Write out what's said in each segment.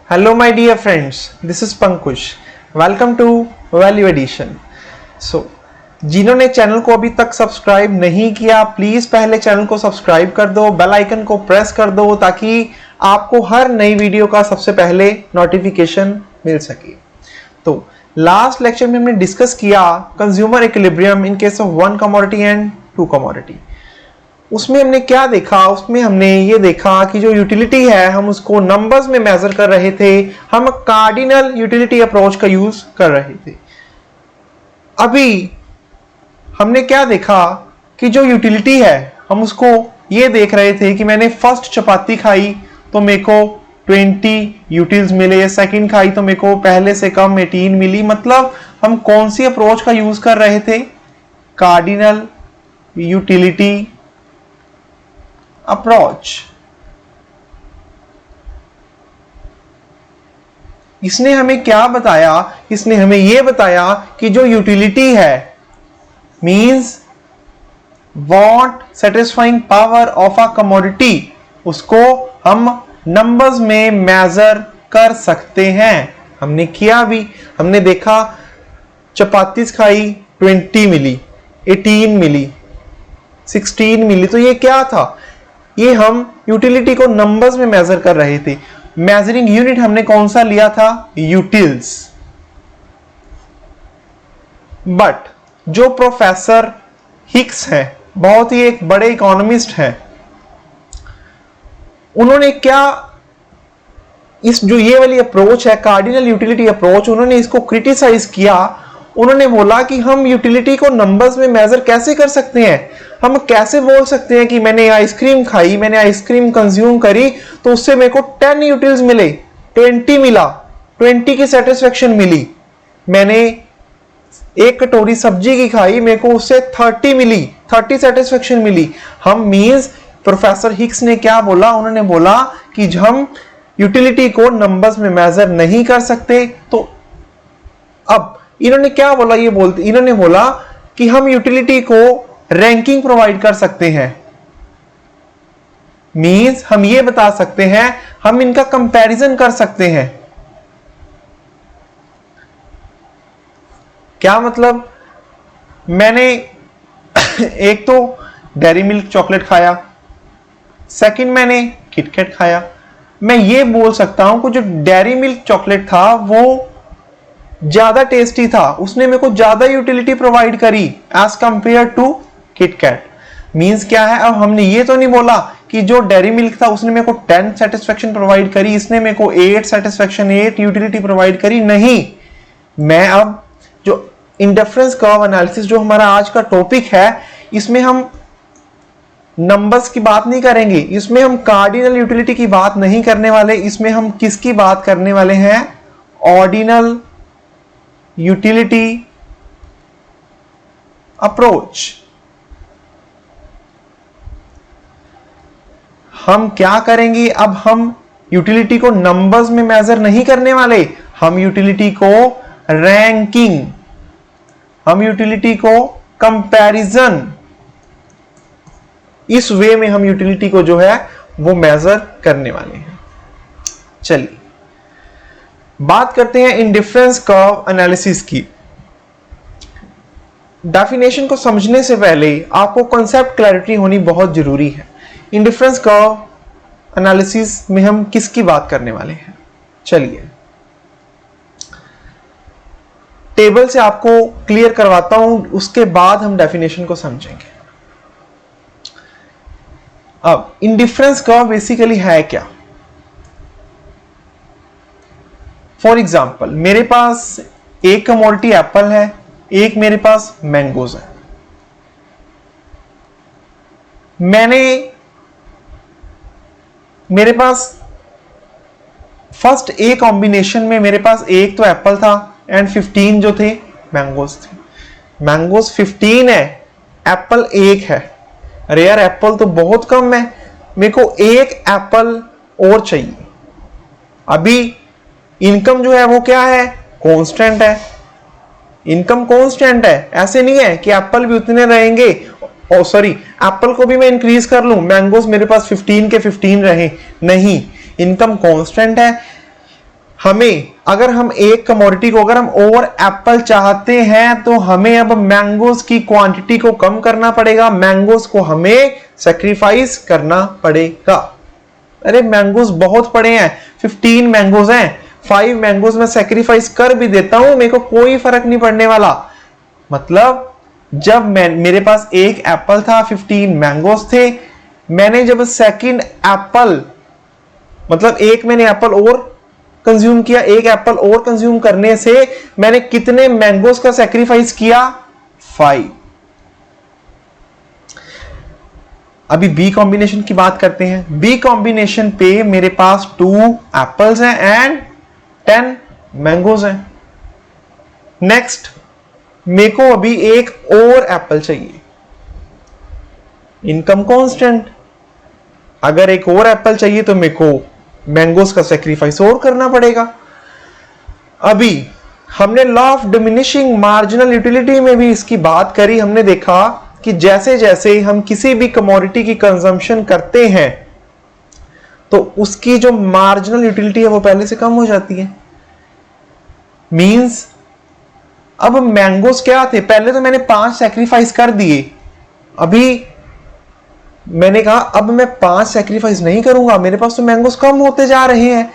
Hello my dear friends, this is Pankush. Welcome to Value Addition. So, जिन्होंने channel को अभी तक subscribe नहीं किया प्लीज पहले चैनल को सब्सक्राइब कर दो, बेल आइकन को प्रेस कर दो ताकि आपको हर नई वीडियो का सबसे पहले नोटिफिकेशन मिल सके। तो लास्ट लेक्चर में हमने डिस्कस किया consumer equilibrium in case of one commodity and two commodity. उसमें हमने क्या देखा, उसमें हमने ये देखा कि जो यूटिलिटी है हम उसको नंबर्स में मेजर कर रहे थे, हम कार्डिनल यूटिलिटी अप्रोच का यूज कर रहे थे। अभी हमने क्या देखा कि जो यूटिलिटी है हम उसको ये देख रहे थे कि मैंने फर्स्ट चपाती खाई तो मेरे को 20 यूटिल्स मिले, सेकंड खाई तो मेरे को पहले से कम 18 मिली। मतलब हम कौन सी अप्रोच का यूज कर रहे थे? Cardinal utility approach. इसने हमें क्या बताया? इसने हमें यह बताया कि जो यूटिलिटी है means want satisfying power of a commodity, उसको हम नंबर्स में मेजर कर सकते हैं। हमने किया भी, हमने देखा चपातीस खाई 20 मिली, 18 मिली, 16 मिली। तो ये क्या था? ये हम यूटिलिटी को नंबर्स में मेजर कर रहे थे। मेजरिंग यूनिट हमने कौन सा लिया था? यूटिल्स। बट जो प्रोफेसर हिक्स है, बहुत ही एक बड़े इकोनॉमिस्ट हैं, उन्होंने क्या इस जो ये वाली अप्रोच है कार्डिनल यूटिलिटी अप्रोच, उन्होंने इसको क्रिटिसाइज किया। उन्होंने बोला कि हम यूटिलिटी को नंबर्स में मेजर कैसे कर सकते हैं? हम कैसे बोल सकते हैं कि मैंने आइसक्रीम खाई, मैंने आइसक्रीम कंज्यूम करी तो उससे मेरे को 10 यूटिल्स मिले, 20 मिला, 20 की सेटिस्फेक्शन मिली। मैंने एक कटोरी सब्जी की खाई, मेरे को उससे 30 मिली, 30 सेटिस्फेक्शन मिली। हम मींस प्रोफेसर हिक्स ने क्या बोला? उन्होंने बोला कि हम यूटिलिटी को नंबर्स में मेजर नहीं कर सकते। तो अब इन्होंने क्या बोला? इन्होंने बोला कि हम यूटिलिटी को रैंकिंग प्रोवाइड कर सकते हैं। मींस हम ये बता सकते हैं, हम इनका कंपैरिजन कर सकते हैं। क्या मतलब? मैंने एक तो डेयरी मिल्क चॉकलेट खाया, सेकंड मैंने किटकैट खाया। मैं ये बोल सकता हूं कि जो डेयरी मिल्क चॉकलेट था वो ज्यादा टेस्टी था, उसने मेरे को ज्यादा यूटिलिटी प्रोवाइड करी as compared to KitKat. Means क्या है? अब हमने ये तो नहीं बोला कि जो डेयरी मिल्क था उसने मेरे को 10 सेटिस्फेक्शन प्रोवाइड करी, इसने मेरे को 8 सेटिस्फेक्शन, 8 यूटिलिटी प्रोवाइड करी। नहीं, मैं अब जो इंडिफरेंस कर्व एनालिसिस जो हमारा आज का टॉपिक है, इसमें हम नंबर्स की बात नहीं करेंगे, इसमें हम कार्डिनल यूटिलिटी की बात नहीं करने वाले। इसमें हम किसकी बात करने वाले हैं? Ordinal utility approach. हम क्या करेंगे? अब हम यूटिलिटी को नंबर्स में मेजर नहीं करने वाले, हम यूटिलिटी को रैंकिंग, हम यूटिलिटी को कंपैरिजन, इस वे में हम यूटिलिटी को जो है वो मेजर करने वाले हैं। चलिए बात करते हैं इंडिफरेंस कर्व एनालिसिस की। डेफिनेशन को समझने से पहले आपको कॉन्सेप्ट क्लैरिटी होनी बहुत जरूरी है। इंडिफरेंस कर्व एनालिसिस में हम किसकी बात करने वाले हैं? चलिए टेबल से आपको क्लियर करवाता हूं, उसके बाद हम डेफिनेशन को समझेंगे। अब इंडिफरेंस कर्व बेसिकली है क्या? फॉर एग्जाम्पल मेरे पास एक कमोडिटी एप्पल है, एक मेरे पास मैंगोज है। मेरे पास फर्स्ट ए कॉम्बिनेशन में मेरे पास एक तो एप्पल था एंड 15 जो थे मैंगोज थे। मैंगोज 15 है, एप्पल एक है। अरे यार एप्पल तो बहुत कम है, मेरे को एक एप्पल और चाहिए। अभी इनकम जो है वो क्या है? कांस्टेंट है। इनकम कांस्टेंट है, ऐसे नहीं है कि एप्पल भी उतने रहेंगे एप्पल को भी मैं इंक्रीज कर लूं, मैंगोज मेरे पास 15 के 15 रहे, नहीं, इनकम कांस्टेंट है। हमें अगर हम एक कमोडिटी को अगर हम और एप्पल चाहते हैं तो हमें अब मैंगोज की क्वांटिटी को कम करना पड़ेगा, मैंगोज को हमें सैक्रिफाइस करना पड़ेगा। अरे मैंगोज बहुत पड़े हैं, 15 मैंगोज हैं, 5 मैंगोज मैं सैक्रिफाइस कर भी देता हूं, मेरे को कोई फर्क नहीं पड़ने वाला। मतलब जब मेरे पास एक एप्पल था, 15 मैंगोज थे, मैंने जब सेकंड एप्पल मतलब एक मैंने एप्पल और कंज्यूम किया, एक एप्पल और कंज्यूम करने से मैंने कितने मैंगोज का सैक्रिफाइस किया? 5। अभी बी कॉम्बिनेशन की बात करते हैं। बी कॉम्बिनेशन पे मेरे पास 2 एप्पल्स हैं एंड 10 मैंगोज हैं। नेक्स्ट मेरे को अभी एक और एप्पल चाहिए, इनकम कांस्टेंट। अगर एक और एप्पल चाहिए तो मेरे को मैंगोज का सैक्रिफाइस और करना पड़ेगा। अभी हमने law of diminishing marginal utility में भी इसकी बात करी। हमने देखा कि जैसे जैसे हम किसी भी कमोडिटी की कंजम्पशन करते हैं तो उसकी जो मार्जिनल यूटिलिटी है वो पहले से कम हो जाती है। मींस अब मैंगोज क्या थे, पहले तो मैंने 5 सैक्रिफाइस कर दिए, अभी मैंने कहा अब मैं 5 सैक्रिफाइस नहीं करूंगा, मेरे पास तो मैंगोज कम होते जा रहे हैं।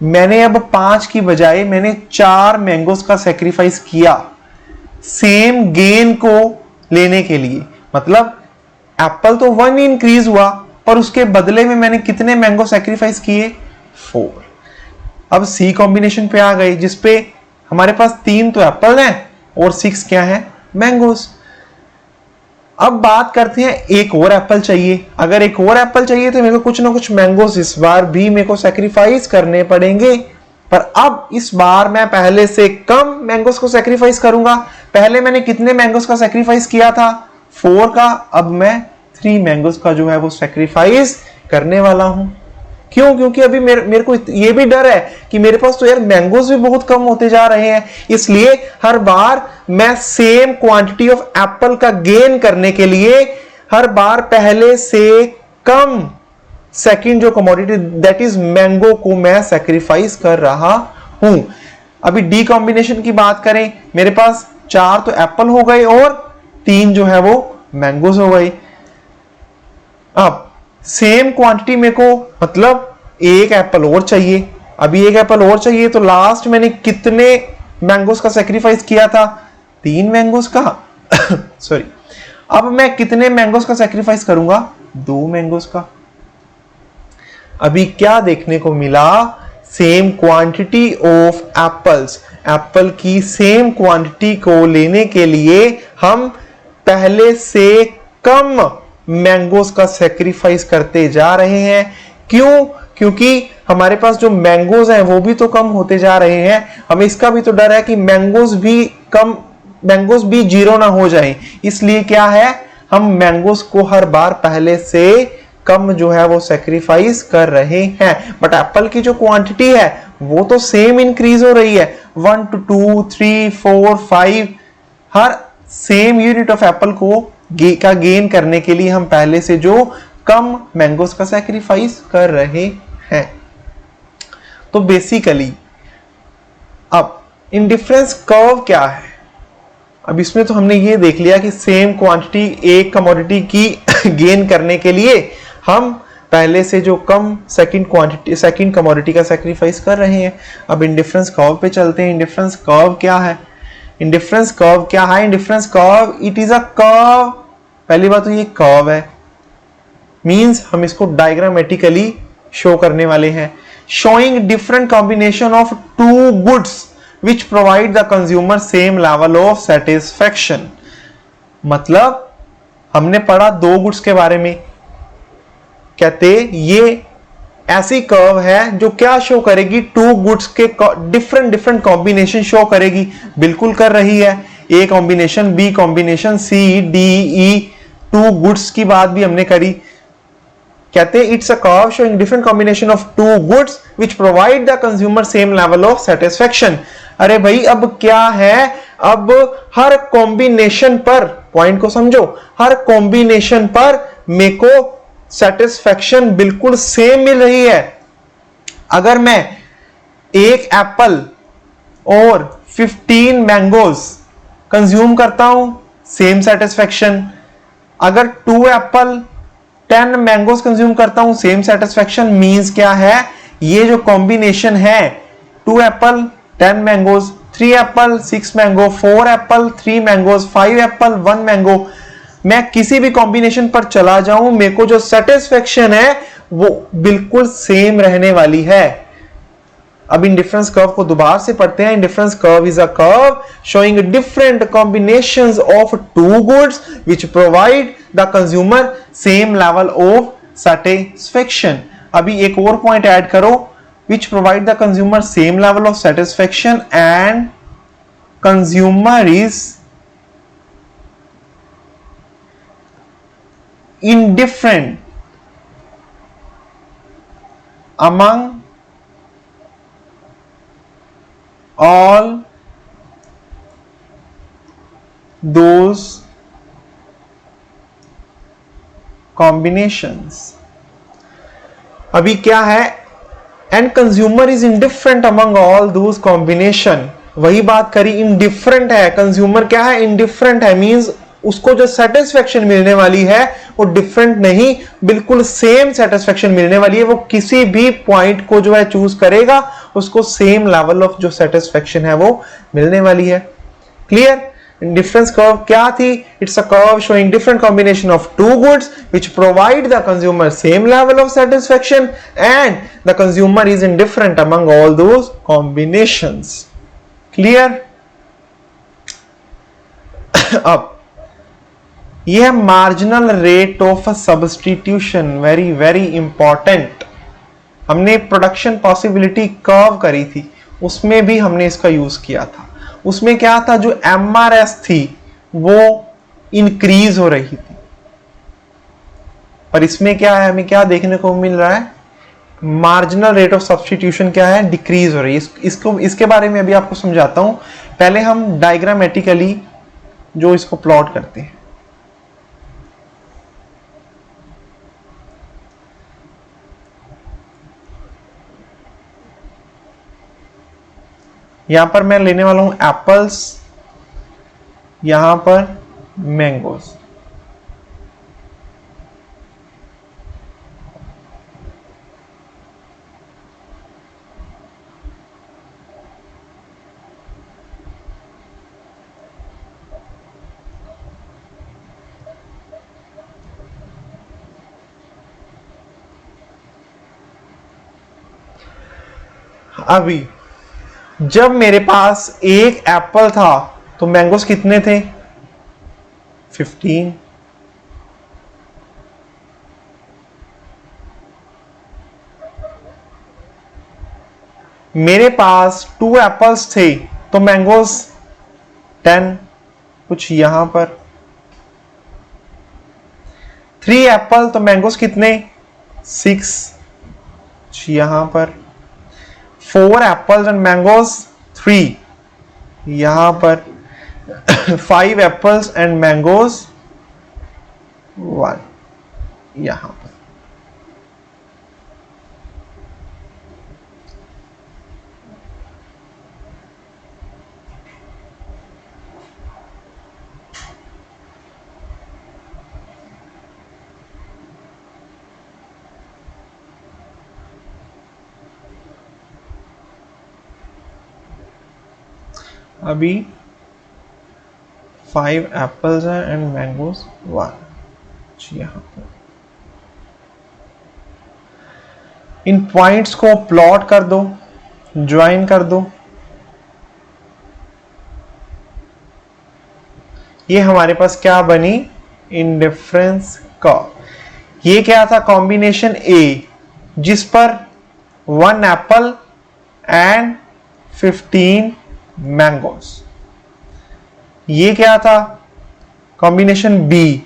मैंने अब 5 की बजाय मैंने 4 मैंगोज का सैक्रिफाइस किया सेम गेन को लेने के लिए। मतलब एप्पल तो 1 इंक्रीज हुआ और उसके बदले में मैंने कितने मैंगो सैक्रिफाइस किए? 4। अब सी कॉम्बिनेशन पे आ गए जिसपे हमारे पास 3 तो एप्पल हैं और 6 क्या है? मैंगोज। अब बात करते हैं एक और एप्पल चाहिए। अगर एक और एप्पल चाहिए तो मेरे को कुछ ना कुछ मैंगोज इस बार भी मेरे को सैक्रिफाइस करने पड़ेंगे, पर अब इस बार मैं पहले से कम मैंगोज को सैक्रिफाइस करूंगा। पहले मैंने कितने मैंगोज का सैक्रिफाइस किया था? 4 का। अब मैं 3 मैंगोज का जो है वो सैक्रिफाइस करने वाला हूं। क्यों? क्योंकि अभी मेरे को ये भी डर है कि मेरे पास तो यार मैंगोज भी बहुत कम होते जा रहे हैं, इसलिए हर बार मैं सेम क्वांटिटी ऑफ एप्पल का गेन करने के लिए हर बार पहले से कम सेकंड जो कमोडिटी दैट इज मैंगो को मैं सैक्रिफाइस कर रहा हूं। अभी डी कॉम्बिनेशन की बात करें, मेरे पास 4 तो एप्पल हो गए और 3 जो है वो मैंगोज हो गए। अब सेम क्वांटिटी मेरे को मतलब एक एप्पल और चाहिए। अभी एक एप्पल और चाहिए तो लास्ट मैंने कितने मैंगोज का सैक्रिफाइस किया था? 3 मैंगोज का सॉरी। अब मैं कितने मैंगोज का सैक्रिफाइस करूंगा? 2 मैंगोज का। अभी क्या देखने को मिला? Same quantity of apples, Apple की सेम क्वांटिटी को लेने के लिए हम पहले से कम मैंगोज का सैक्रिफाइस करते जा रहे हैं। क्यों? क्योंकि हमारे पास जो मैंगोज हैं वो भी तो कम होते जा रहे हैं। हमें इसका भी तो डर है कि मैंगोज भी 0 ना हो जाए, इसलिए क्या है, हम मैंगोज को हर बार पहले से कम जो है वो सैक्रिफाइस कर रहे हैं। बट एप्पल की जो क्वांटिटी है वो तो सेम इंक्रीज हो रही है, 1 to 2 3 4 5 her same unit of Apple को का गेन करने के लिए हम पहले से जो कम मैंगोज का सैक्रिफाइस कर रहे हैं। तो बेसिकली अब इंडिफरेंस कर्व क्या है? अब इसमें तो हमने ये देख लिया कि सेम क्वांटिटी एक कमोडिटी की गेन करने के लिए हम पहले से जो कम सेकंड कमोडिटी का सैक्रिफाइस कर रहे हैं। अब इंडिफरेंस कर्व पे चलते हैं। इंडिफरेंस कर्व क्या है? इंडिफरेंस कर्व क्या है? Indifference curve it is a curve. पहली बात तो ये कर्व है, मींस हम इसको डायग्रामेटिकली शो करने वाले हैं। Showing different combination of 2 goods which provide the consumer same level of satisfaction. मतलब हमने पढ़ा 2 गुड्स के बारे में, कहते ये ऐसी कर्व है जो क्या शो करेगी? 2 गुड्स के डिफरेंट कॉम्बिनेशन शो करेगी। बिल्कुल कर रही है। A combination, B combination, C D E, 2 goods की बात भी हमने करी। कहते it's a curve showing different combination of 2 goods which provide the consumer same level of satisfaction. अरे भाई अब क्या है, अब हर कॉम्बिनेशन पर, पॉइंट को समझो, हर कॉम्बिनेशन पर मेरे को सेटिस्फैक्शन बिल्कुल सेम मिल रही है। अगर मैं एक एप्पल और 15 मैंगोज कंज्यूम करता हूं, सेम सेटिस्फेक्शन। अगर 2 एप्पल 10 मैंगोज कंज्यूम करता हूं, सेम सेटिस्फेक्शन। मींस क्या है, ये जो कॉम्बिनेशन है 2 Apple 10 mangoes, 3 Apple 6 mango, 4 Apple 3 mangoes, 5 Apple 1 mango, मैं किसी भी कॉम्बिनेशन पर चला जाऊं, मेरे को जो सेटिस्फेक्शन है वो बिल्कुल सेम रहने वाली है। अब इंडिफरेंस कर्व को दोबारा से पढ़ते हैं। Indifference curve is a curve showing different combinations of two goods which provide the consumer same level of satisfaction. अभी एक और पॉइंट ऐड करो, which provide the consumer same level of satisfaction and consumer is indifferent among all those combinations। अभी क्या है, and consumer is indifferent among all those combination. वही बात करी, इंडिफरेंट है कंज्यूमर, क्या है, इंडिफरेंट है। मींस उसको जो सेटिस्फेक्शन मिलने वाली है वो डिफरेंट नहीं, बिल्कुल सेम सेटिस्फेक्शन मिलने वाली है। वो किसी भी पॉइंट को जो है चूज करेगा, उसको सेम लेवल ऑफ जो सेटिस्फेक्शन है वो मिलने वाली है। क्लियर? डिफरेंस कर्व क्या थी? It's a curve showing different combination of two goods which provide the consumer same level of satisfaction and the consumer is indifferent among all those combinations. Clear? अब यह marginal rate of substitution, very very important. हमने production possibility curve करी थी, उसमें भी हमने इसका use किया था। उसमें क्या था, जो एमआरएस थी वो इंक्रीज हो रही थी, पर इसमें क्या है, हमें क्या देखने को मिल रहा है, मार्जिनल रेट ऑफ सब्स्टिट्यूशन क्या है, डिक्रीज हो रही है। इसके बारे में अभी आपको समझाता हूं। पहले हम डायग्रामेटिकली जो इसको प्लॉट करते हैं। यहां पर मैं लेने वाला हूं एप्पल्स, यहां पर मैंगोज। अभी जब मेरे पास एक एप्पल था तो मैंगोस कितने थे, 15। मेरे पास 2 एप्पल्स थे तो मैंगोस 10, कुछ यहां पर। 3 एप्पल तो मैंगोस कितने, 6, कुछ यहां पर। 4 एप्पल्स एंड मैंगोज 3 यहां पर। 5 एप्पल्स एंड मैंगोज 1 यहां पर। अभी 5 एप्पल्स हैं एंड मैंगोज 1 यहां पर। इन पॉइंट्स को प्लॉट कर दो, ज्वाइन कर दो। ये हमारे पास क्या बनी, इंडिफरेंस कर्व। ये क्या था, कॉम्बिनेशन ए, जिस पर 1 एप्पल एंड 15 मैंगोज। ये क्या था, combination B,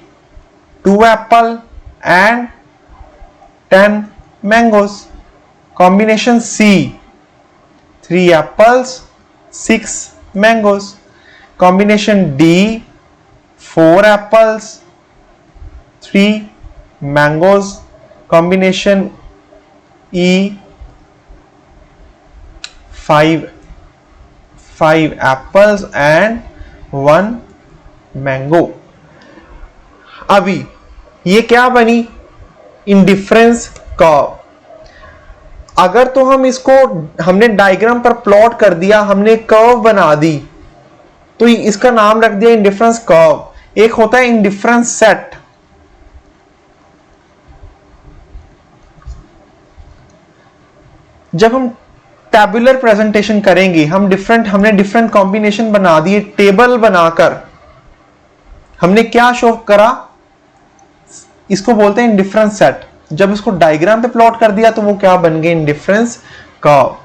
2 apple and 10 mangoes. Combination C, 3 apples 6 mangoes. Combination D, 4 apples 3 mangoes. Combination E, 5 apples and 1 mango. अभी ये क्या बनी? Indifference curve. अगर तो हम इसको हमने डायग्राम पर प्लॉट कर दिया, हमने कर्व बना दी, तो इसका नाम रख दिया इंडिफरेंस कर्व। एक होता है इंडिफरेंस सेट। जब हम टेबुलर प्रेजेंटेशन करेंगे, हमने डिफरेंट कॉम्बिनेशन बना दिए टेबल बनाकर, हमने क्या शो करा? इसको बोलते हैं इंडिफरेंस सेट। जब इसको डायग्राम पे प्लॉट कर दिया तो वो क्या बन गए? Indifference curve.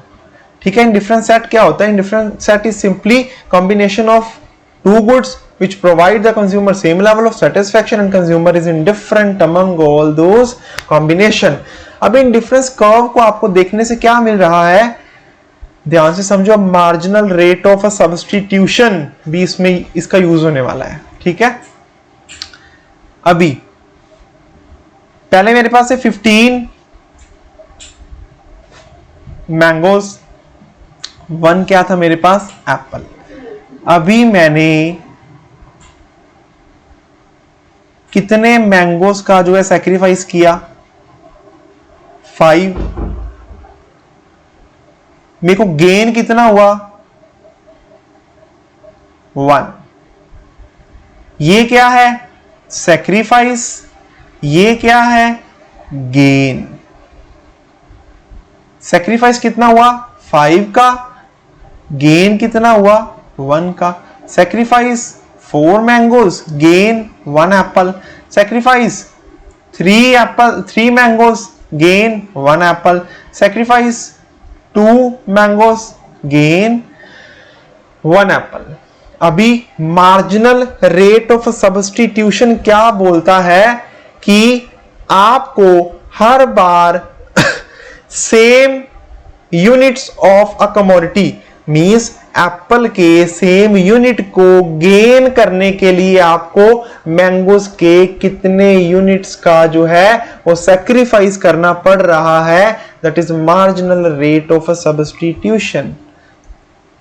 ठीक है। इंडिफरेंस सेट क्या होता है? Indifference set is simply combination of two goods which provide the consumer same level of satisfaction and consumer is indifferent among all those combination। अब इंडिफरेंस कर्व को आपको देखने से क्या मिल रहा है? ध्यान से समझो, marginal rate of a substitution भी इसमें इसका यूज होने वाला है। ठीक है। अभी पहले मेरे पास है 15 मैंगोज, 1 क्या था मेरे पास? एप्पल। अभी मैंने कितने मैंगोज का जो है सैक्रिफाइस किया? 5। मेरे को गेन कितना हुआ? 1। ये क्या है? सैक्रिफाइस। ये क्या है? गेन। सैक्रिफाइस कितना हुआ? 5 का। गेन कितना हुआ? 1 का। Sacrifice 4 mangoes, gain 1 apple. Sacrifice 3 mangoes, gain 1 apple. Sacrifice 2 mangoes, gain 1 apple. अभी मार्जिनल रेट ऑफ सब्स्टिट्यूशन क्या बोलता है कि आपको हर बार same units of a commodity means apple के सेम यूनिट को गेन करने के लिए आपको मैंगोज के कितने यूनिट्स का जो है वो सैक्रिफाइस करना पड़ रहा है, that is marginal rate of a substitution.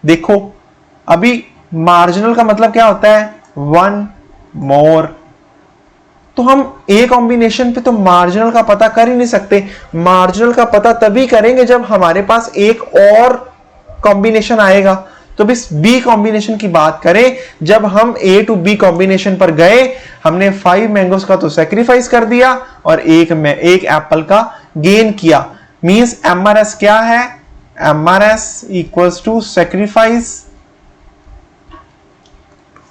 देखो अभी मार्जिनल का मतलब क्या होता है? 1 मोर। तो हम ए कॉम्बिनेशन पे तो मार्जिनल का पता कर ही नहीं सकते। मार्जिनल का पता तभी करेंगे जब हमारे पास एक और कॉम्बिनेशन आएगा। तो बस बी कॉम्बिनेशन की बात करें, जब हम ए टू बी कॉम्बिनेशन पर गए, हमने 5 मैंगोज का तो सैक्रिफाइस कर दिया और एक एप्पल का गेन किया। मींस एमआरएस क्या है? MRS equals to sacrifice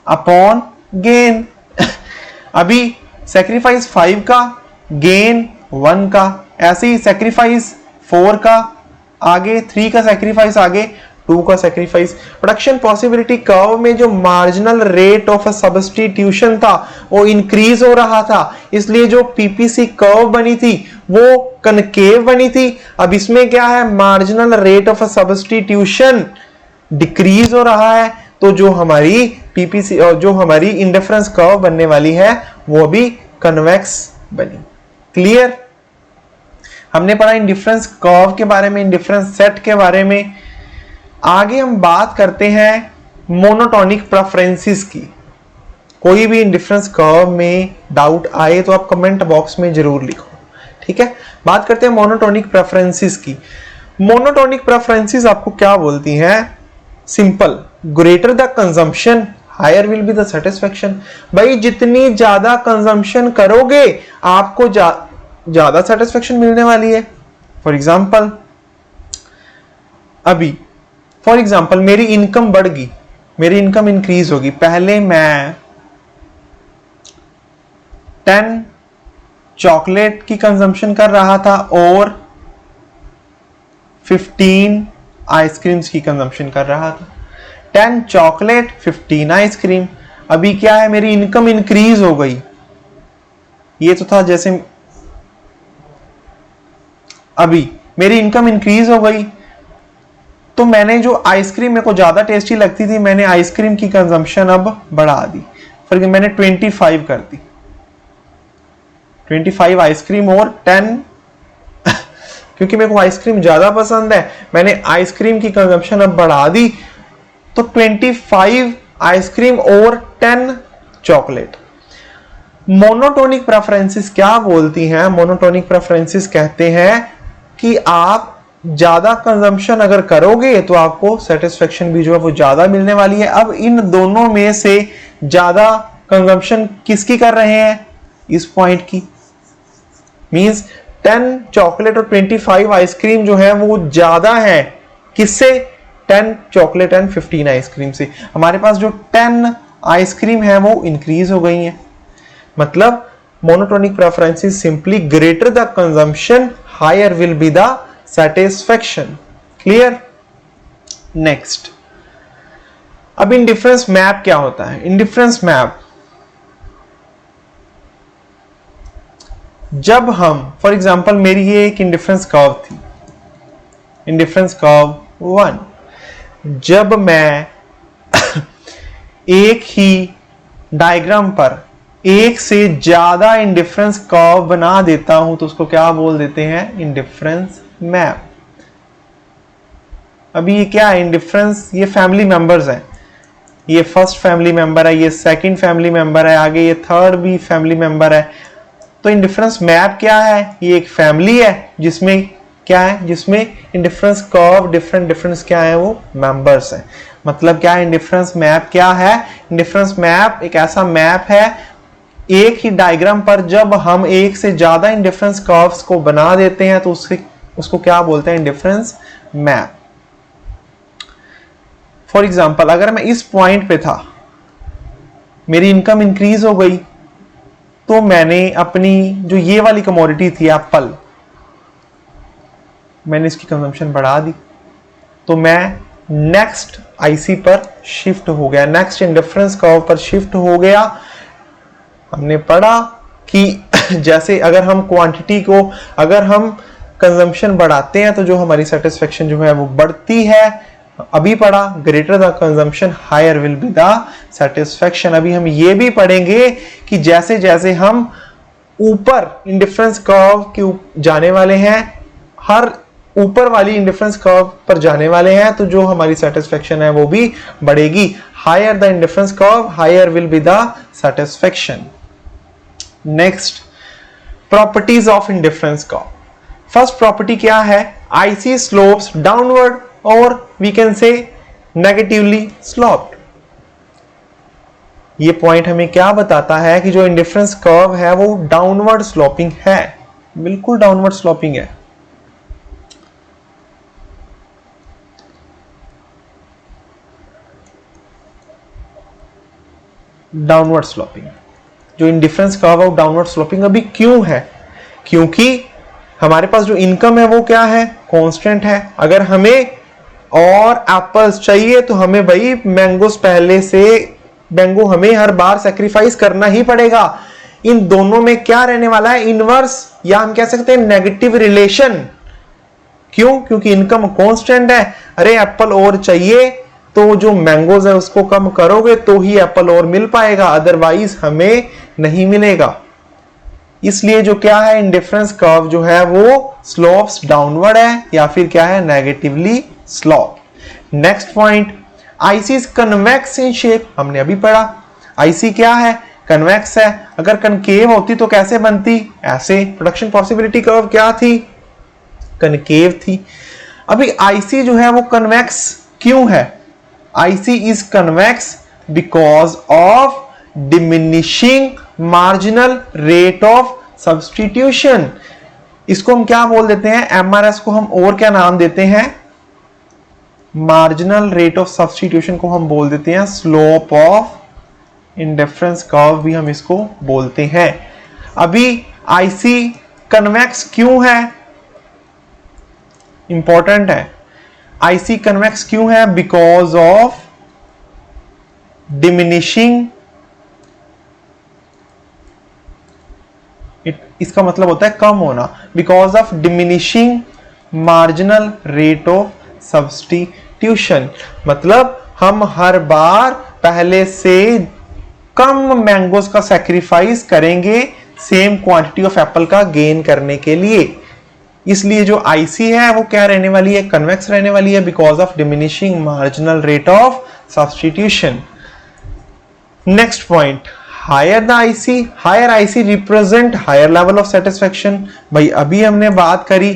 upon gain. अभी सैक्रिफाइस 5 का, गेन 1 का। ऐसे ही सैक्रिफाइस 4 का आगे, 3 का सैक्रिफाइस आगे, 2 का सैक्रिफाइस। प्रोडक्शन पॉसिबिलिटी कर्व में जो मार्जिनल रेट ऑफ सब्स्टिट्यूशन था वो इंक्रीज हो रहा था, इसलिए जो पीपीसी कर्व बनी थी वो कनकेव बनी थी। अब इसमें क्या है? Marginal rate of substitution decrease हो रहा है, तो जो हमारी पीपीसी और जो हमारी इंडिफरेंस कर्व बनने वाली है वो भी कन्वेक्स बनी। क्लियर? हमने पढ़ा इंडिफरेंस कर्व के बारे में, इंडिफरेंस सेट के बारे में। आगे हम बात करते हैं मोनोटोनिक प्रेफरेंसेस की। कोई भी इंडिफरेंस कर्व में डाउट आए तो आप कमेंट बॉक्स में जरूर लिखो। ठीक है। बात करते हैं मोनोटोनिक प्रेफरेंसेस की। मोनोटोनिक प्रेफरेंसेस आपको क्या बोलती हैं? Simple, greater the consumption higher will be the satisfaction. भाई जितनी ज्यादा कंजम्पशन करोगे आपको ज्यादा सेटिस्फेक्शन मिलने वाली है। फॉर एग्जाम्पल मेरी इनकम बढ़ गई, मेरी इनकम इंक्रीज होगी। पहले मैं 10 चॉकलेट की कंजम्पशन कर रहा था और 15 आइसक्रीम्स की कंजम्पशन कर रहा था। 10 चॉकलेट, 15 आइसक्रीम। अभी क्या है? मेरी इनकम इंक्रीज हो गई। ये तो था जैसे अभी मेरी इनकम इंक्रीज हो गई तो मैंने जो आइसक्रीम मेरे को ज्यादा टेस्टी लगती थी, मैंने आइसक्रीम की कंजम्पशन अब बढ़ा दी। फिर मैंने 25 कर दी। 25 आइसक्रीम और 10 क्योंकि मेरे को आइसक्रीम ज्यादा पसंद है, मैंने आइसक्रीम की कंजम्पशन अब बढ़ा दी, तो 25 आइसक्रीम और 10 चॉकलेट। मोनोटोनिक प्रेफरेंसेस क्या बोलती हैं? मोनोटोनिक प्रेफरेंसेस कहते हैं कि आप ज्यादा कंजम्पशन अगर करोगे तो आपको सेटिस्फेक्शन भी जो है वो ज्यादा मिलने वाली है। अब इन दोनों में से ज्यादा कंजम्पशन किसकी कर रहे हैं? इस पॉइंट की। मींस 10 चॉकलेट और 25 आइसक्रीम जो है वो ज्यादा है किससे? 10 चॉकलेट एंड 15 आइसक्रीम से। हमारे पास जो 10 आइसक्रीम है वो इंक्रीज हो गई है। मतलब monotonic preferences simply greater the consumption higher will be the satisfaction. Clear? Next. अब इंडिफरेंस मैप क्या होता है? इंडिफरेंस मैप जब हम, फॉर एग्जांपल मेरी ये एक इंडिफरेंस कर्व थी, इंडिफरेंस कर्व 1, जब मैं एक ही डायग्राम पर एक से ज्यादा इंडिफरेंस कर्व बना देता हूं तो उसको क्या बोल देते हैं? Indifference map. अभी ये क्या है? इंडिफरेंस, ये फैमिली मेंबर्स हैं, ये फर्स्ट फैमिली मेंबर है, ये सेकंड फैमिली मेंबर है, आगे ये थर्ड भी फैमिली मेंबर है। तो इंडिफरेंस मैप क्या है? ये एक फैमिली है जिसमें क्या है? जिसमें इंडिफरेंस कर्व डिफरेंस क्या है? वो मेंबर्स है। मतलब क्या है? इंडिफरेंस मैप क्या है? इंडिफरेंस मैप एक ऐसा मैप है एक ही डायग्राम पर जब हम एक से ज्यादा इंडिफरेंस कर्व्स को बना देते हैं तो उसको क्या बोलते हैं? Indifference map. फॉर एग्जाम्पल अगर मैं इस पॉइंट पे था, मेरी इनकम इंक्रीज हो गई, तो मैंने अपनी जो ये वाली कमोडिटी थी एप्पल, मैंने इसकी कंजम्पशन बढ़ा दी, तो मैं नेक्स्ट आईसी पर शिफ्ट हो गया, नेक्स्ट इंडिफरेंस कर्व पर शिफ्ट हो गया। हमने पढ़ा कि जैसे अगर हम क्वांटिटी को, अगर हम कंजम्पशन बढ़ाते हैं तो जो हमारी सेटिस्फेक्शन जो है वो बढ़ती है। अभी पढ़ा greater the consumption higher will be the satisfaction. अभी हम ये भी पढ़ेंगे कि जैसे जैसे हम ऊपर इंडिफरेंस कर्व के जाने वाले हैं, हर ऊपर वाली इंडिफरेंस कर्व पर जाने वाले हैं, तो जो हमारी सेटिस्फेक्शन है वो भी बढ़ेगी। Higher the indifference curve higher will be the satisfaction. Next, properties of indifference curve. First property क्या है? आईसी स्लोप्स डाउनवर्ड और we can say negatively sloped. ये पॉइंट हमें क्या बताता है कि जो इंडिफरेंस कर्व है वो डाउनवर्ड स्लोपिंग है, बिल्कुल डाउनवर्ड स्लोपिंग है। डाउनवर्ड स्लोपिंग, जो इंडिफरेंस कर्व है वो डाउनवर्ड स्लोपिंग अभी क्यों है? क्योंकि हमारे पास जो इनकम है वो क्या है? कांस्टेंट है। अगर हमें और एप्पल्स चाहिए तो हमें भाई मैंगोस पहले से, मैंगो हमें हर बार सेक्रीफाइस करना ही पड़ेगा। इन दोनों में क्या रहने वाला है? इनवर्स, या हम कह सकते हैं नेगेटिव रिलेशन। क्यों? क्योंकि इनकम कांस्टेंट है। अरे एप्पल और चाहिए तो जो मैंगोज है उसको कम करोगे तो ही एप्पल और मिल पाएगा, अदरवाइज हमें नहीं मिलेगा। इसलिए जो क्या है? इंडिफरेंस कर्व जो है वो स्लोप्स डाउनवर्ड है या फिर क्या है? Negatively slope. Next point, IC is convex in shape. हमने अभी पढ़ा आईसी क्या है? कन्वेक्स है। अगर कनकेव होती तो कैसे बनती? ऐसे। प्रोडक्शन पॉसिबिलिटी कर्व क्या थी? कनकेव थी। अभी आईसी जो है वो कन्वेक्स क्यों है? IC is convex because of diminishing marginal rate of substitution. इसको हम क्या बोल देते हैं? एमआरएस को हम और क्या नाम देते हैं? मार्जिनल रेट ऑफ सब्स्टिट्यूशन को हम बोल देते हैं स्लोप ऑफ इंडिफरेंस कर्व भी हम इसको बोलते हैं। अभी आईसी कन्वेक्स क्यों है? इंपॉर्टेंट है। आईसी कन्वेक्स क्यों है? बिकॉज ऑफ डिमिनिशिंग, इसका मतलब होता है कम होना। Because of diminishing marginal rate of substitution, मतलब हम हर बार पहले से कम मैंगोस का सैक्रिफाइस करेंगे सेम क्वांटिटी ऑफ एप्पल का गेन करने के लिए। इसलिए जो आईसी है वो क्या रहने वाली है, कन्वेक्स रहने वाली है, because of diminishing marginal rate of substitution. Next point, higher the IC, higher IC represent higher level of satisfaction. भाई अभी हमने बात करी,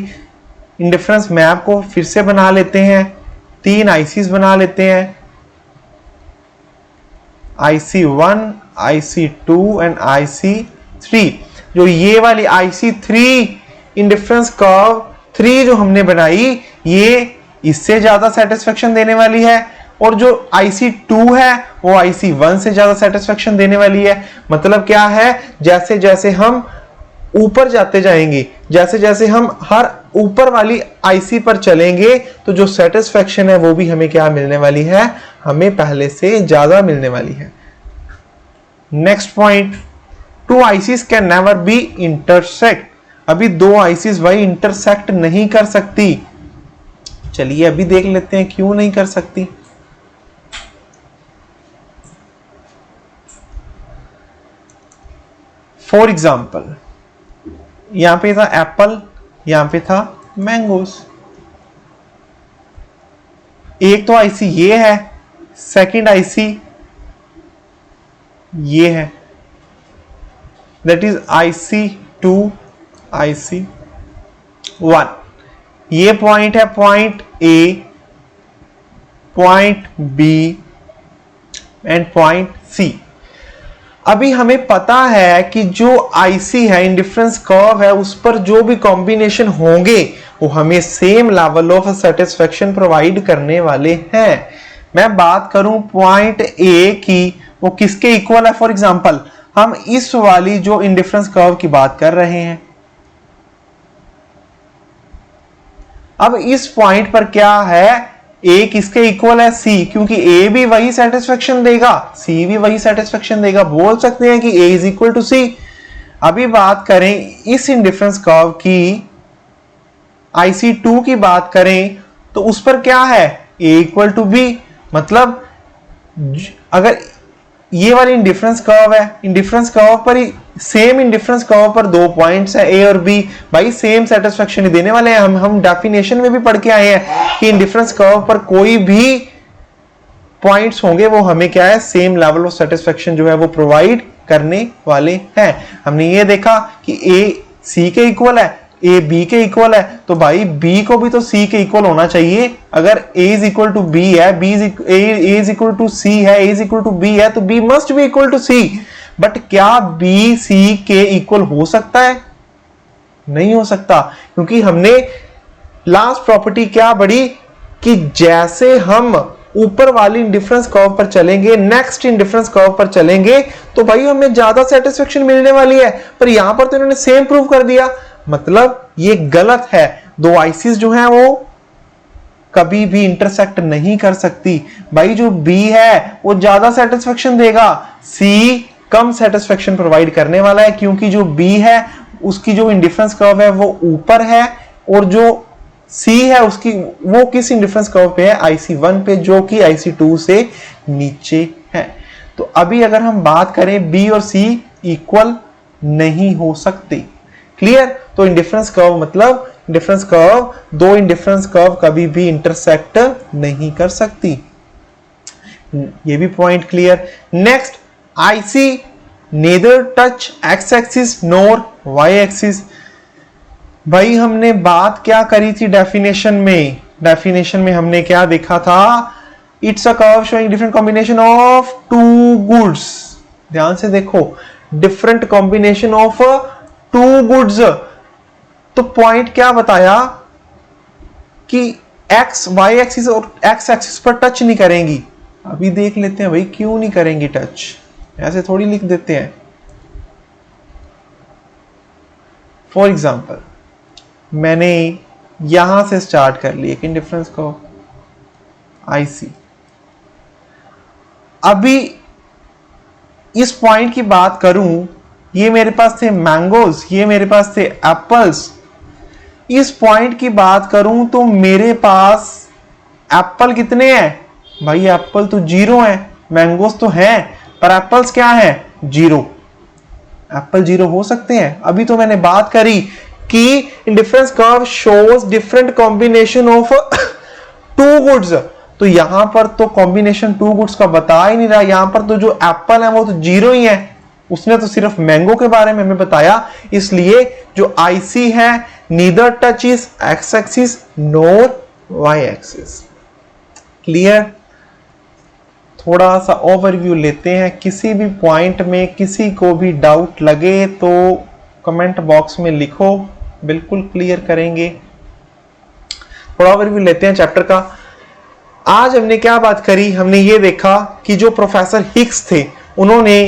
इंडिफरेंस मैप को फिर से बना लेते हैं, 3 आईसीज बना लेते हैं, IC1, IC2 एंड IC3। जो ये वाली IC3 इंडिफरेंस कर्व 3 जो हमने बनाई, ये इससे ज्यादा सेटिस्फेक्शन देने वाली है, और जो IC2 है वो IC1 से ज्यादा सेटिस्फेक्शन देने वाली है। मतलब क्या है, जैसे जैसे हम ऊपर जाते जाएंगे, जैसे जैसे हम हर ऊपर वाली IC पर चलेंगे, तो जो सेटिस्फेक्शन है वो भी हमें क्या मिलने वाली है, हमें पहले से ज्यादा मिलने वाली है। Next point, 2 ICs can never be intersect. अभी 2 ICs भाई इंटरसेक्ट नहीं कर सकती। चलिए अभी देख लेते हैं क्यों नहीं कर सकती। फॉर एग्जाम्पल, यहां पे था एप्पल, यहां पे था मैंगोस। एक तो आईसी ये है, सेकंड आईसी ये है, दैट इज IC2, IC1। ये पॉइंट है point A, point B and point C. अभी हमें पता है कि जो आईसी है, इंडिफरेंस कर्व है, उस पर जो भी कॉम्बिनेशन होंगे वो हमें same level of satisfaction provide करने वाले हैं। मैं बात करूं पॉइंट ए की, वो किसके इक्वल है। फॉर एग्जांपल, हम इस वाली जो इंडिफरेंस कर्व की बात कर रहे हैं, अब इस पॉइंट पर क्या है, ए किसके इक्वल है, सी, क्योंकि ए भी वही सेटिस्फेक्शन देगा, सी भी वही सेटिस्फेक्शन देगा। बोल सकते हैं कि ए इज इक्वल टू सी। अभी बात करें इस इंडिफरेंस कर्व की, IC2 की बात करें, तो उस पर क्या है, ए इक्वल टू बी। मतलब अगर ये वाली इंडिफरेंस कर्व है, इंडिफरेंस कर्व पर ही, सेम इंडिफरेंस कर्व पर 2 पॉइंट्स है ए और बी, भाई सेम सेटिस्फेक्शन ही देने वाले हैं। हम डेफिनेशन में भी पढ़ के आए हैं कि इंडिफरेंस कर्व पर कोई भी पॉइंट्स होंगे वो हमें क्या है, सेम लेवल ऑफ सेटिस्फेक्शन जो है वो प्रोवाइड करने वाले हैं। हमने ये देखा कि ए सी के इक्वल है, ए बी के इक्वल है, तो भाई बी को भी तो सी के इक्वल होना चाहिए। अगर A is equal to B है, A is equal to C है, A is equal to B है, तो B must be equal to C. But क्या बी सी के इक्वल हो सकता है? नहीं हो सकता, क्योंकि हमने लास्ट प्रॉपर्टी क्या पढ़ी कि जैसे हम ऊपर वाली इंडिफरेंस कर्व पर चलेंगे, नेक्स्ट इंडिफरेंस कर्व पर चलेंगे, तो भाई हमें ज्यादा सेटिस्फेक्शन मिलने वाली है। पर यहां पर तो इन्होंने सेम प्रूव कर दिया, मतलब ये गलत है। 2 आईसीज जो हैं वो कभी भी इंटरसेक्ट नहीं कर सकती। भाई जो बी है वो ज्यादा सेटिस्फेक्शन देगा, सी कम सेटिस्फेक्शन प्रोवाइड करने वाला है, क्योंकि जो बी है उसकी जो इंडिफरेंस कर्व है वो ऊपर है, और जो सी है उसकी वो किस इंडिफरेंस कर्व पे है, IC1 पे, जो कि IC2 से नीचे है। तो अभी अगर हम बात करें, बी और सी इक्वल नहीं हो सकते। क्लियर? तो इंडिफरेंस कर्व मतलब इंडिफरेंस कर्व, 2 इंडिफरेंस कर्व कभी भी इंटरसेक्ट नहीं कर सकती। ये भी point clear. Next, IC neither touch X axis nor Y axis. भाई हमने बात क्या करी थी डेफिनेशन में? डेफिनेशन में हमने क्या देखा था? It's a curve showing different combination of 2 goods. ध्यान से देखो, डिफरेंट कॉम्बिनेशन ऑफ 2 गुड्स। तो पॉइंट क्या बताया कि एक्स वाई एक्सिस और एक्स एक्सिस पर टच नहीं करेंगी। अभी देख लेते हैं भाई क्यों नहीं करेंगी टच, ऐसे थोड़ी लिख देते हैं। फॉर एग्जाम्पल, मैंने यहां से स्टार्ट कर ली एक इंडिफरेंस को IC। अभी इस पॉइंट की बात करूं, ये मेरे पास थे मैंगोज, ये मेरे पास थे एप्पल्स। इस पॉइंट की बात करूं तो मेरे पास एप्पल कितने हैं? भाई एप्पल तो 0 है, मैंगोज तो हैं, पर एप्पल्स क्या है? 0। एप्पल 0 हो सकते हैं? अभी तो मैंने बात करी कि indifference curve shows different combination of two goods. तो यहां पर तो कॉम्बिनेशन टू गुड्स का बता ही नहीं रहा, यहां पर तो जो एप्पल है वो तो जीरो ही है, उसने तो सिर्फ मैंगो के बारे में हमें बताया। इसलिए जो आईसी है neither touch is X axis nor Y axis. Clear? थोड़ा सा ओवरव्यू लेते हैं। किसी भी पॉइंट में किसी को भी डाउट लगे तो कमेंट बॉक्स में लिखो, बिल्कुल क्लियर करेंगे। थोड़ा ओवरव्यू लेते हैं चैप्टर का। आज हमने क्या बात करी? हमने ये देखा कि जो प्रोफेसर हिग्स थे उन्होंने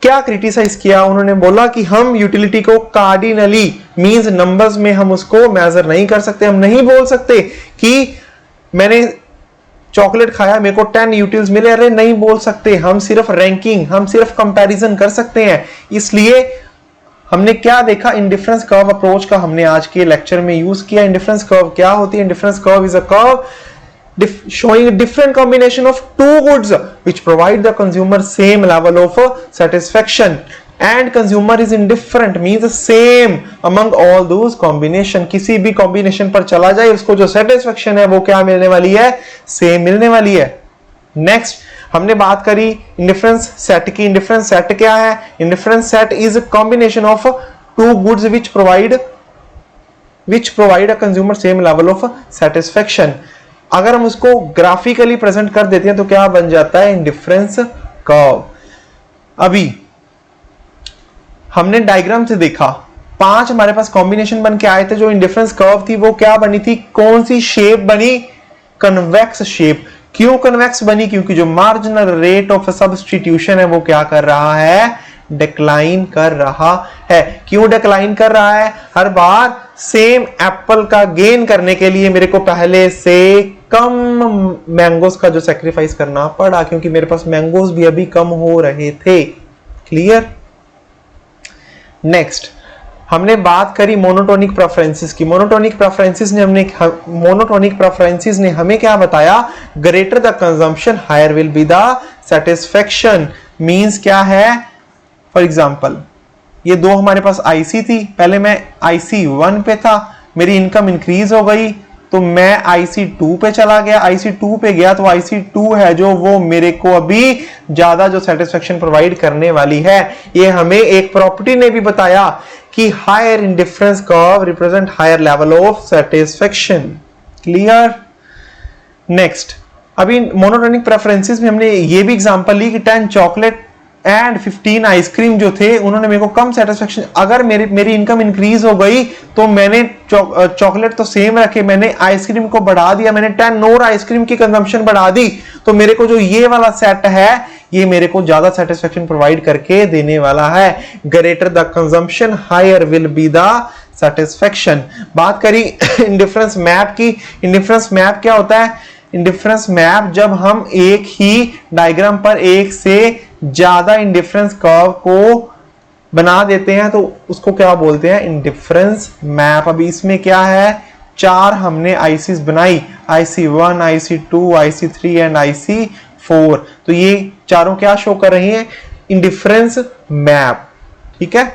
क्या क्रिटिसाइज किया। उन्होंने बोला कि हम यूटिलिटी को कार्डिनली मींस नंबर्स में हम उसको मेजर नहीं कर सकते। हम नहीं बोल सकते कि मैंने चॉकलेट खाया मेरे को 10 यूटिल्स मिले, अरे नहीं बोल सकते। हम सिर्फ रैंकिंग, हम सिर्फ कंपैरिजन कर सकते हैं। इसलिए हमने क्या देखा? इंडिफरेंस कर्व अप्रोच का हमने आज के लेक्चर में यूज किया। इंडिफरेंस कर्व क्या होती है? Indifference curve is a curve showing a different combination of two goods which provide the consumer same level of satisfaction, and consumer is indifferent means same among all those combination। किसी भी combination पर चला जाए उसको जो satisfaction है वो क्या मिलने वाली है? same मिलने वाली है। नेक्स्ट हमने बात करी इंडिफरेंस सेट की। इंडिफरेंस सेट क्या है? Indifference set is a combination of two goods which provide a consumer same level of satisfaction। अगर हम उसको ग्राफिकली प्रेजेंट कर देते हैं तो क्या बन जाता है? Indifference curve. अभी हमने डायग्राम से देखा 5 हमारे पास कॉम्बिनेशन बन के आए थे। जो इंडिफरेंस कर्व थी वो क्या बनी थी? कौन सी शेप बनी? Convex shape. क्यों कन्वेक्स बनी? क्योंकि जो मार्जिनल रेट ऑफ सब्स्टिट्यूशन है वो क्या कर रहा है? डिक्लाइन कर रहा है। क्यों डिक्लाइन कर रहा है? हर बार सेम एप्पल का गेन करने के लिए मेरे को पहले से कम मैंगोस का जो सैक्रिफाइस करना पड़ा, क्योंकि मेरे पास मैंगोस भी अभी कम हो रहे थे। क्लियर? नेक्स्ट हमने बात करी मोनोटोनिक प्रेफरेंसेस की। मोनोटोनिक प्रेफरेंसेस ने हमें क्या बताया? Greater the consumption higher will be the satisfaction. Means क्या है? फॉर एग्जाम्पल ये दो हमारे पास आईसी थी, पहले मैं आईसी 1 पे था, मेरी इनकम इंक्रीज हो गई तो मैं आईसी 2 पे चला गया। आईसी 2 पे गया तो आईसी 2 है जो वो मेरे को अभी ज्यादा जो सेटिस्फेक्शन प्रोवाइड करने वाली है। ये हमें एक प्रॉपर्टी ने भी बताया कि higher indifference curve represent higher level of satisfaction. Clear? Next अभी मोनोटोनिक प्रेफरेंसेस में हमने ये भी एग्जांपल ली कि 10 चॉकलेट एंड 15 आइसक्रीम जो थे उन्होंने मेरे को कम सेटिस्फेक्शन। अगर मेरी इनकम इंक्रीज हो गई तो मैंने चॉकलेट तो सेम रखे, मैंने आइसक्रीम को बढ़ा दिया, मैंने 10 और आइसक्रीम की कंजम्पशन बढ़ा दी, तो मेरे को जो ये वाला सेट है ये मेरे को ज्यादा सेटिस्फेक्शन प्रोवाइड करके देने वाला है। Greater the consumption higher will be the satisfaction. बात करी इंडिफरेंस मैप की। इंडिफरेंस मैप क्या होता है? इंडिफरेंस मैप जब हम एक ही डायग्राम पर एक से ज्यादा इंडिफरेंस कर्व को बना देते हैं तो उसको क्या बोलते हैं? Indifference map. अभी इसमें क्या है? 4 हमने आईसीज बनाई, IC 1, IC 2, IC 3 and IC 4। तो ये चारों क्या शो कर रही हैं? Indifference map. ठीक है?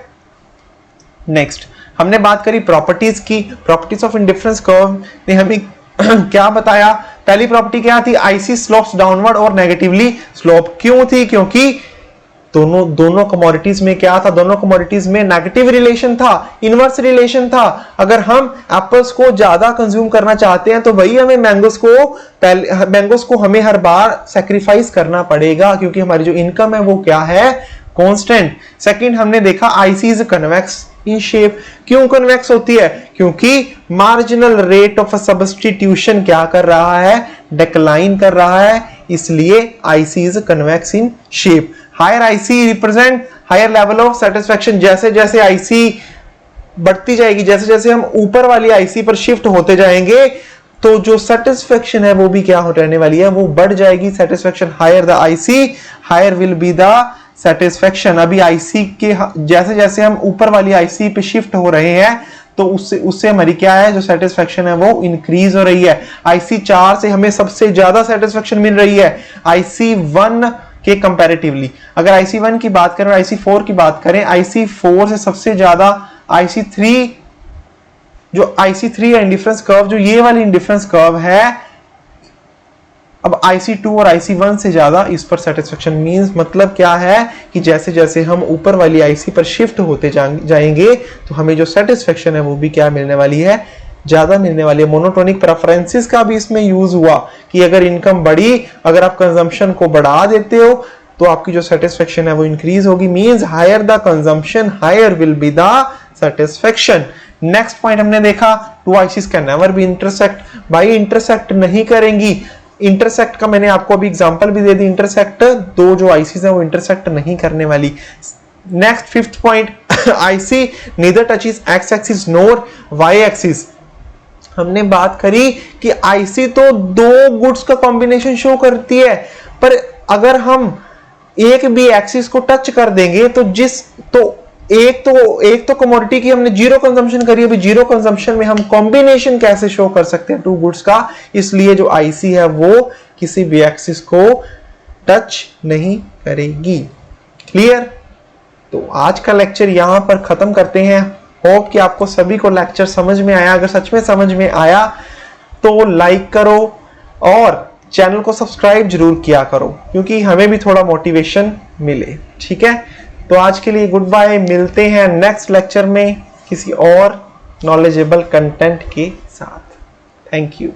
नेक्स्ट हमने बात करी प्रॉपर्टीज की। प्रॉपर्टीज ऑफ इंडिफरेंस कर्व ने हमें क्या बताया? पहली प्रॉपर्टी क्या थी? आईसी स्लोप्स डाउनवर्ड और नेगेटिवली स्लोप। क्यों थी? क्योंकि दोनों कमोडिटीज में क्या था? दोनों कमोडिटीज में नेगेटिव रिलेशन था, इनवर्स रिलेशन था। अगर हम एप्पल्स को ज्यादा कंज्यूम करना चाहते हैं तो वही हमें मैंगोस को हमें हर बार सैक्रिफाइस करना पड़ेगा, क्योंकि हमारी जो इनकम है वो क्या है? कांस्टेंट। सेकंड हमने देखा IC is convex in shape. क्यों कन्वेक्स होती है? क्योंकि मार्जिनल रेट ऑफ सब्स्टिट्यूशन क्या कर रहा है? डिक्लाइन कर रहा है, इसलिए IC is convex in shape. Higher IC represent higher level of satisfaction. जैसे जैसे आईसी बढ़ती जाएगी, जैसे जैसे हम ऊपर वाली आईसी पर शिफ्ट होते जाएंगे तो जो सेटिस्फेक्शन है वो भी क्या हो रहने वाली है? वो बढ़ जाएगी। Satisfaction higher the IC higher will be the satisfaction. अभी आईसी के जैसे जैसे हम ऊपर वाली आईसी पे शिफ्ट हो रहे हैं तो उससे हमारी क्या है? जो सेटिस्फेक्शन है वो इंक्रीज हो रही है। आईसी 4 से हमें सबसे ज्यादा सेटिस्फेक्शन मिल रही है आईसी 1 के कंपैरेटिवली। अगर आईसी 1 की बात करें और आईसी 4 की बात करें, आईसी 4 से सबसे ज्यादा IC3 जो IC3 इंडिफरेंस कर्व, जो ये वाली इंडिफरेंस कर्व है, अब IC2 और IC1 से ज्यादा इस पर सेटिस्फेक्शन मींस मतलब क्या है कि जैसे जैसे हम ऊपर वाली IC पर शिफ्ट होते जाएंगे तो हमें जो सेटिस्फेक्शन है वो भी क्या मिलने वाली है, ज्यादा मिलने वाली है। मोनोटोनिक प्रेफरेंसेस का भी इसमें यूज हुआ कि अगर इनकम बढ़ी, अगर आप कंजम्पशन को बढ़ा देते हो तो आपकी जो सेटिस्फेक्शन है वो इंक्रीज होगी। Means higher the consumption higher will be the satisfaction. Next point हमने देखा, two ICs can never be intersect. भाई इंटरसेक्ट नहीं करेंगी। इंटरसेक्ट का मैंने आपको अभी एग्जांपल भी दे दी, इंटरसेक्ट दो जो आईसीज है वो इंटरसेक्ट नहीं करने वाली। Next fifth point, IC neither touches X axis nor Y axis. हमने बात करी कि आईसी तो दो गुड्स का कॉम्बिनेशन शो करती है, पर अगर हम एक भी एक्सिस को टच कर देंगे तो एक तो कमोडिटी की हमने जीरो कंजम्पशन करी, अभी जीरो कंजम्पशन में हम कॉम्बिनेशन कैसे शो कर सकते हैं टू गुड्स का। इसलिए जो आईसी है वो किसी भी एक्सिस को टच नहीं करेगी। क्लियर? तो आज का लेक्चर यहां पर खत्म करते हैं। होप कि आपको सभी को लेक्चर समझ में आया। अगर सच में समझ में आया तो लाइक करो और चैनल को सब्सक्राइब जरूर किया करो, क्योंकि हमें भी थोड़ा मोटिवेशन मिले। ठीक है, तो आज के लिए गुड बाय। मिलते हैं नेक्स्ट लेक्चर में किसी और नॉलेजेबल कंटेंट के साथ। Thank you.